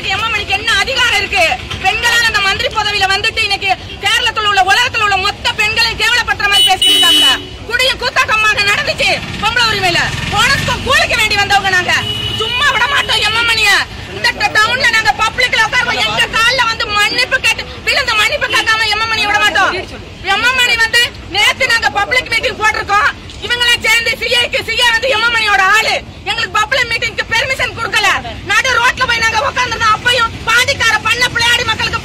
பேசுறதுக்கு எம்எம்மணிக்கு என்ன அதிகாரம் இருக்கு? பெண்களால் அந்த மந்திரி பதவியில வந்துட்டு இன்னைக்கு கேரளத்தில் உள்ள உலகத்தில் உள்ள மொத்த பெண்களையும் கேவலப்படுற மாதிரி பேசியிருக்காங்க. குடியும் கூத்தாட்டமாக நடந்துச்சு பொம்பளை உரிமையில. போனதுக்கும் கூலிக்க வேண்டி வந்தவங்க நாங்க. சும்மா விட மாட்டோம் எம்எம்மணிய. இந்த டவுன்ல நாங்க பப்ளிக்ல உட்காருவோம். எங்க கால்ல வந்து மன்னிப்பு கேட்டு விழுந்த மன்னிப்பு கேட்காம எம்எம்மணி விட மாட்டோம். எம்எம்மணி வந்து நேத்து நாங்க பப்ளிக் மீட்டிங் போட்டிருக்கோம். இவங்களே சேர்ந்து சிஏ வந்து எம்எம்மணியோட ஆளு. எங்களுக்கு பப்ளிக் மீட்டிங்க்கு பெர்மிஷன் கொடுக்கல. நடு ரோட்ல போய் நாங்க உட்கார்ந்துருந்தோம். அப்பயும் பாண்டிக்கார பண்ண பிள்ளையாடி மக்களுக்கு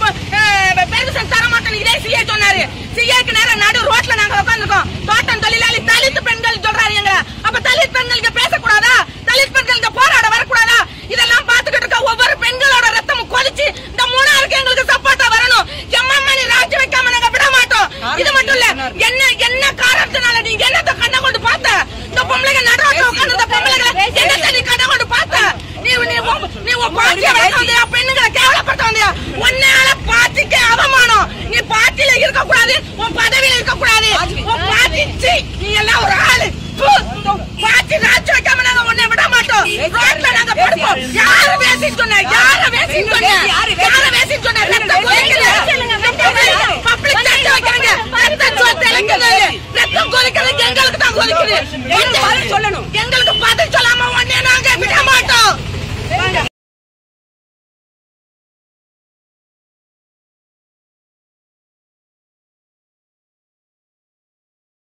பெர்மிஷன் தர மாட்டோம் இதே சிஏ சொன்னாரு. சிஏக்கு நேரம் நடு ரோட்ல நாங்க உட்கார்ந்துருக்கோம். தோட்டம் தொழிலாளி தலித் பெண்கள் சொல்றாரு எங்க. அப்ப தலித் பெண்களுக்கு பேசக்கூடாதா? தலித் பெண்களுக்கு போராட வரக்கூடாதா? இதெல்லாம் பாத்துக்கிட்டு இருக்க ஒவ்வொரு பெண்களோட ரத்தமும் கொதிச்சு இந்த மூணாருக்கு எங்களுக்கு சப்போர்ட்டா வரணும். எம்எம்மணி ராஜி வைக்காம நாங்க விட மாட்டோம். இது மட்டும் இல்ல, என்ன காரணத்தினால நீங்க என்னத்த கண்ணை கொண்டு பார்த்த? இந்த பொம்பளைங்க நடுரோட்ல உட்கார்ந்து இந்த பொம்பளைங்களை என்னத்த நீ கண்ணை கொண்டு பார்த்த? நீ பாட்டியை வளர்க்க வந்தியா? பெண்ணுங்களை கேவலப்படுத்த வந்தியா? உன்னால பாட்டிக்கு அவமானம். நீ பாட்டியில இருக்க கூடாது, உன் பதவியில இருக்க கூடாது. உன் பாட்டி நீ எல்லாம் ஒரு ஆளு. பாட்டி ராஜி வைக்காம நாங்க உன்னை விட மாட்டோம். ரோட்ல நாங்க படுப்போம். யார பேசிட்டு சொன்ன?